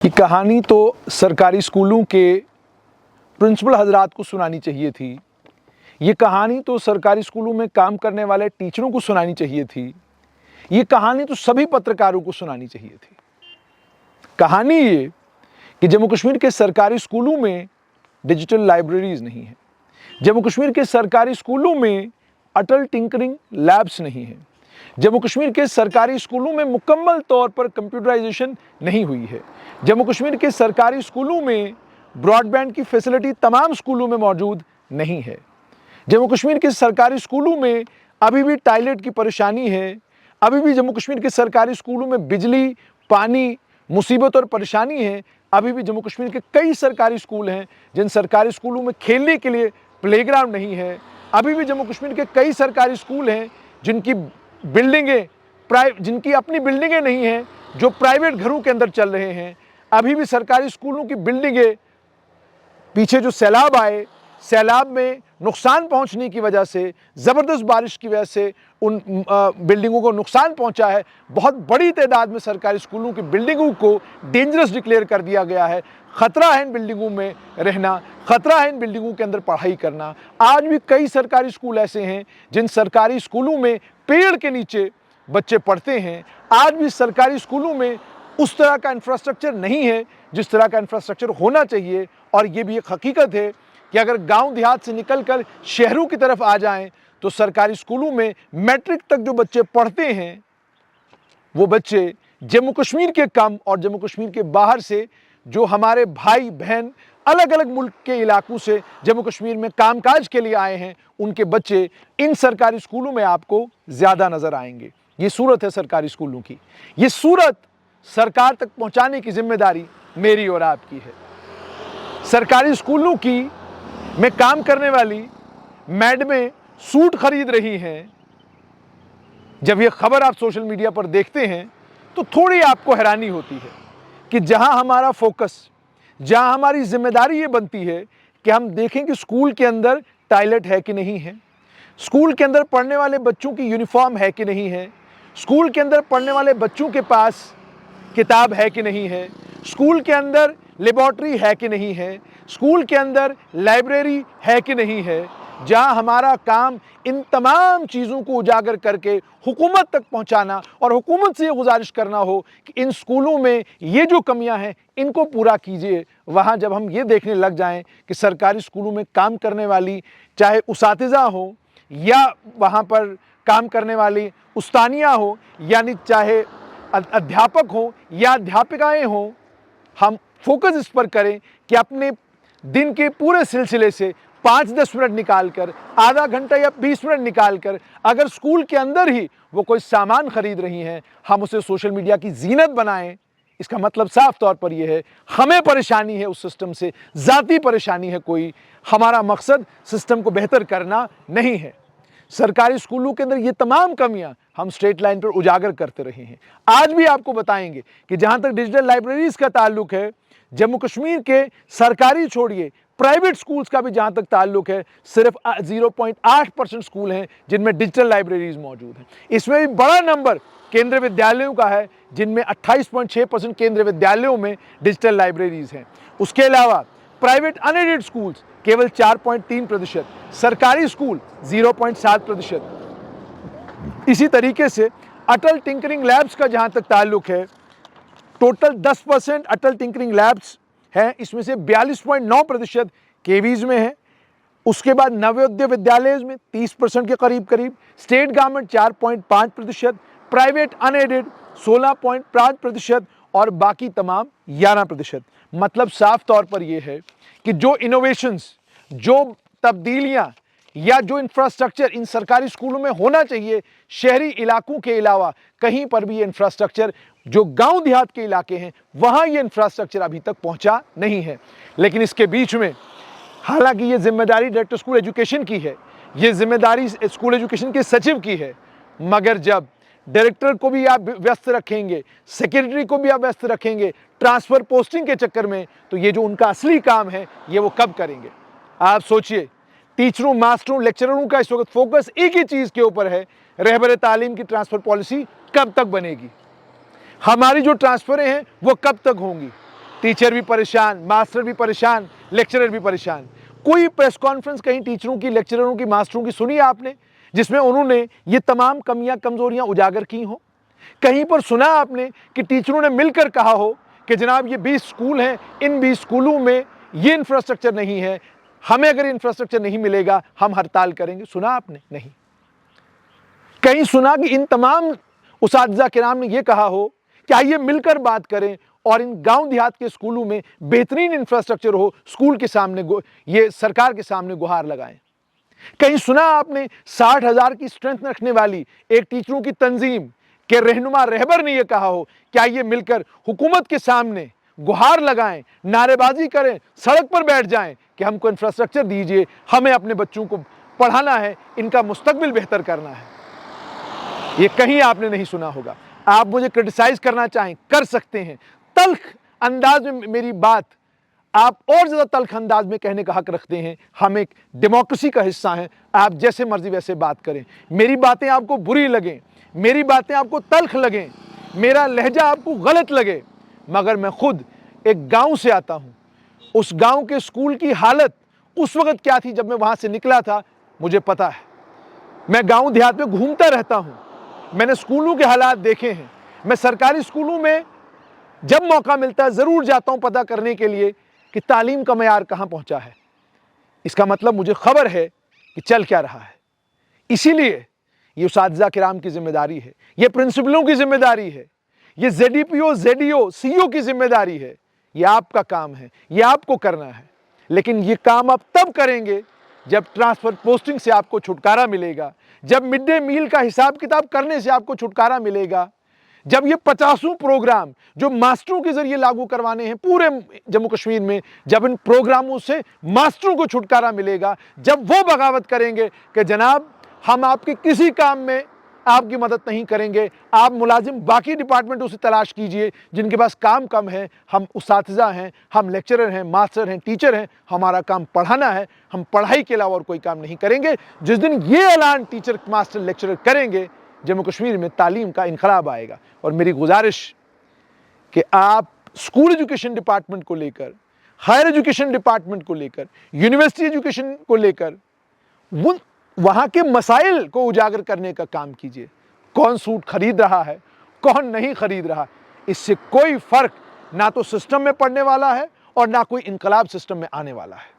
ये कहानी तो सरकारी स्कूलों के प्रिंसिपल हजरात को सुनानी चाहिए थी। ये कहानी तो सरकारी स्कूलों में काम करने वाले टीचरों को सुनानी चाहिए थी। ये कहानी तो सभी पत्रकारों को सुनानी चाहिए थी। कहानी ये कि जम्मू कश्मीर के सरकारी स्कूलों में डिजिटल लाइब्रेरीज नहीं है। जम्मू कश्मीर के सरकारी स्कूलों में अटल टिंकरिंग लैब्स नहीं है। जम्मू कश्मीर के सरकारी स्कूलों में मुकम्मल तौर पर कंप्यूटराइजेशन नहीं हुई है। जम्मू कश्मीर के सरकारी स्कूलों में ब्रॉडबैंड की फैसिलिटी तमाम स्कूलों में मौजूद नहीं है। जम्मू कश्मीर के सरकारी स्कूलों में अभी भी टॉयलेट की परेशानी है। अभी भी जम्मू कश्मीर के सरकारी स्कूलों में बिजली, पानी, मुसीबत और परेशानी है। अभी भी जम्मू कश्मीर के कई सरकारी स्कूल हैं जिन सरकारी स्कूलों में खेलने के लिए प्लेग्राउंड नहीं है। अभी भी जम्मू कश्मीर के कई सरकारी स्कूल हैं जिनकी अपनी बिल्डिंगें नहीं हैं, जो प्राइवेट घरों के अंदर चल रहे हैं। अभी भी सरकारी स्कूलों की बिल्डिंगें पीछे जो सैलाब आए, सैलाब में नुकसान पहुंचने की वजह से, ज़बरदस्त बारिश की वजह से उन बिल्डिंगों को नुकसान पहुंचा है। बहुत बड़ी तादाद में सरकारी स्कूलों की बिल्डिंगों को डेंजरस डिक्लेयर कर दिया गया है। ख़तरा है इन बिल्डिंगों में रहना, ख़तरा है इन बिल्डिंगों के अंदर पढ़ाई करना। आज भी कई सरकारी स्कूल ऐसे हैं जिन सरकारी स्कूलों में पेड़ के नीचे बच्चे पढ़ते हैं। आज भी सरकारी स्कूलों में उस तरह का इंफ्रास्ट्रक्चर नहीं है जिस तरह का इंफ्रास्ट्रक्चर होना चाहिए। और ये भी एक हकीकत है कि अगर गांव देहात से निकलकर शहरों की तरफ आ जाएं तो सरकारी स्कूलों में मैट्रिक तक जो बच्चे पढ़ते हैं वो बच्चे जम्मू कश्मीर के कम और जम्मू कश्मीर के बाहर से जो हमारे भाई बहन अलग अलग मुल्क के इलाकों से जम्मू कश्मीर में कामकाज के लिए आए हैं, उनके बच्चे इन सरकारी स्कूलों में आपको ज़्यादा नज़र आएंगे। ये सूरत है सरकारी स्कूलों की। ये सूरत सरकार तक पहुंचाने की जिम्मेदारी मेरी और आपकी है। सरकारी स्कूलों की में काम करने वाली मैडमें सूट खरीद रही हैं। जब ये खबर आप सोशल मीडिया पर देखते हैं तो थोड़ी आपको हैरानी होती है कि जहां हमारा फोकस, जहां हमारी जिम्मेदारी ये बनती है कि हम देखें कि स्कूल के अंदर टॉयलेट है कि नहीं है, स्कूल के अंदर पढ़ने वाले बच्चों की यूनिफॉर्म है कि नहीं है, स्कूल के अंदर पढ़ने वाले बच्चों के पास किताब है कि नहीं है, स्कूल के अंदर लेबॉर्ट्री है कि नहीं है, स्कूल के अंदर लाइब्रेरी है कि नहीं है, जहां हमारा काम इन तमाम चीज़ों को उजागर करके हुकूमत तक पहुंचाना और हुकूमत से ये गुजारिश करना हो कि इन स्कूलों में ये जो कमियां हैं इनको पूरा कीजिए। वहां जब हम ये देखने लग जाएं कि सरकारी स्कूलों में काम करने वाली चाहे उसातिज़ा हो या वहां पर काम करने वाली उस्तानियाँ हो, यानी चाहे अध्यापक हो या अध्यापिकाएँ हों, हम फोकस इस पर करें कि अपने दिन के पूरे सिलसिले से 5-10 मिनट निकालकर, आधा घंटा या 20 मिनट निकालकर अगर स्कूल के अंदर ही वो कोई सामान खरीद रही हैं, हम उसे सोशल मीडिया की जीनत बनाएं। इसका मतलब साफ तौर पर यह है हमें परेशानी है उस सिस्टम से, ज़ाती परेशानी है कोई। हमारा मकसद सिस्टम को बेहतर करना नहीं है। सरकारी स्कूलों के अंदर ये तमाम कमियां हम स्ट्रेट लाइन पर उजागर करते रहे हैं। आज भी आपको बताएंगे कि जहां तक डिजिटल लाइब्रेरीज का ताल्लुक है, जम्मू कश्मीर के सरकारी छोड़िए प्राइवेट स्कूल्स का भी जहां तक ताल्लुक है, सिर्फ 0.8% स्कूल हैं जिनमें डिजिटल लाइब्रेरीज मौजूद हैं। इसमें भी बड़ा नंबर केंद्रीय विद्यालयों का है जिनमें 28.6% केंद्रीय विद्यालयों में डिजिटल लाइब्रेरीज हैं। उसके अलावा प्राइवेट अनएडेड स्कूल्स केवल 4.3%, सरकारी स्कूल 0.7%। इसी तरीके से अटल टिंकरिंग लैब्स का जहां तक ताल्लुक है, टोटल 10% अटल टिंकरिंग लैब्स हैं, इसमें से 42.9% केवीज में है। उसके बाद नवोदय विद्यालय में 30% के करीब, स्टेट गवर्नमेंट 4.5%, प्राइवेट अनएडेड 16.5% और बाकी तमाम 11%। मतलब साफ तौर पर यह है कि जो इनोवेशंस, जो तब्दीलियां या जो इंफ्रास्ट्रक्चर इन सरकारी स्कूलों में होना चाहिए, शहरी इलाकों के अलावा कहीं पर भी ये इंफ्रास्ट्रक्चर, जो गांव देहात के इलाके हैं वहां ये इंफ्रास्ट्रक्चर अभी तक पहुंचा नहीं है। लेकिन इसके बीच में हालांकि ये जिम्मेदारी डायरेक्टर स्कूल एजुकेशन की है, ये जिम्मेदारी स्कूल एजुकेशन के सचिव की है, मगर जब डायरेक्टर को भी आप व्यस्त रखेंगे, सेक्रेटरी को भी आप व्यस्त रखेंगे ट्रांसफर पोस्टिंग के चक्कर में, तो ये जो उनका असली काम है ये वो कब करेंगे? आप सोचिए, टीचरों, मास्टरों, लेक्चररों का इस वक्त फोकस एक ही चीज़ के ऊपर है, रहबर तालीम की ट्रांसफ़र पॉलिसी कब तक बनेगी, हमारी जो ट्रांसफ़रें हैं वो कब तक होंगी। टीचर भी परेशान, मास्टर भी परेशान, लेक्चरर भी परेशान। कोई प्रेस कॉन्फ्रेंस कहीं टीचरों की, लेक्चररों की, मास्टरों की सुनी आपने जिसमें उन्होंने ये तमाम कमियां, कमजोरियां उजागर की हो? कहीं पर सुना आपने कि टीचरों ने मिलकर कहा हो कि जनाब ये 20 स्कूल हैं, इन 20 स्कूलों में ये इंफ्रास्ट्रक्चर नहीं है, हमें अगर इंफ्रास्ट्रक्चर नहीं मिलेगा हम हड़ताल करेंगे? सुना आपने? नहीं। कहीं सुना कि इन तमाम उसातिज़ा किराम ने यह कहा हो कि आइए मिलकर बात करें और इन गांव देहात के स्कूलों में बेहतरीन इंफ्रास्ट्रक्चर हो, स्कूल के सामने ये सरकार के सामने गुहार लगाएं? कहीं सुना आपने 60,000 की स्ट्रेंथ रखने वाली एक टीचरों की तंजीम के रहनुमा रहबर ने यह कहा हो कि आइए मिलकर हुकूमत के सामने गुहार लगाएं, नारेबाजी करें, सड़क पर बैठ जाएं कि हमको इंफ्रास्ट्रक्चर दीजिए, हमें अपने बच्चों को पढ़ाना है, इनका मुस्तकबिल बेहतर करना है? ये कहीं आपने नहीं सुना होगा। आप मुझे क्रिटिसाइज करना चाहें, कर सकते हैं, तल्ख अंदाज में मेरी बात आप और ज्यादा तल्ख अंदाज में कहने का हक रखते हैं। हम एक डेमोक्रेसी का हिस्सा हैं, आप जैसे मर्जी वैसे बात करें। मेरी बातें आपको बुरी लगें, मेरी बातें आपको तल्ख लगें, मेरा लहजा आपको गलत लगे, मगर मैं खुद एक गांव से आता हूं। उस गांव के स्कूल की हालत उस वक्त क्या थी जब मैं वहां से निकला था, मुझे पता है। मैं गांव देहात में घूमता रहता हूं, मैंने स्कूलों के हालात देखे हैं। मैं सरकारी स्कूलों में जब मौका मिलता है जरूर जाता हूं पता करने के लिए कि तालीम का मयार कहां पहुंचा है। इसका मतलब मुझे खबर है कि चल क्या रहा है। इसीलिए ये उसातिज़ा किराम की जिम्मेदारी है, ये प्रिंसिपलों की जिम्मेदारी है, ये ZDPO, ZDO, CO की जिम्मेदारी है। ये आपका काम है, ये आपको करना है। लेकिन ये काम आप तब करेंगे जब ट्रांसफर पोस्टिंग से आपको छुटकारा मिलेगा, जब मिड डे मील का हिसाब किताब करने से आपको छुटकारा मिलेगा, जब ये 50 प्रोग्राम जो मास्टरों के जरिए लागू करवाने हैं पूरे जम्मू कश्मीर में, जब इन प्रोग्रामों से मास्टरों को छुटकारा मिलेगा, जब वो बगावत करेंगे कि जनाब हम आपके किसी काम में आपकी मदद नहीं करेंगे, आप मुलाजिम बाकी डिपार्टमेंटों से तलाश कीजिए जिनके पास काम कम है, हम उसातिज़ा हैं, हम लेक्चरर हैं, मास्टर हैं, टीचर हैं, हमारा काम पढ़ाना है, हम पढ़ाई के अलावा और कोई काम नहीं करेंगे। जिस दिन ये ऐलान टीचर, मास्टर, लेक्चरर करेंगे, जम्मू कश्मीर में तालीम का इनकलाब आएगा। और मेरी गुजारिश कि आप स्कूल एजुकेशन डिपार्टमेंट को लेकर, हायर एजुकेशन डिपार्टमेंट को लेकर, यूनिवर्सिटी एजुकेशन को लेकर वहां के मसाइल को उजागर करने का काम कीजिए। कौन सूट खरीद रहा है, कौन नहीं खरीद रहा, इससे कोई फर्क ना तो सिस्टम में पड़ने वाला है और ना कोई इनकलाब सिस्टम में आने वाला है।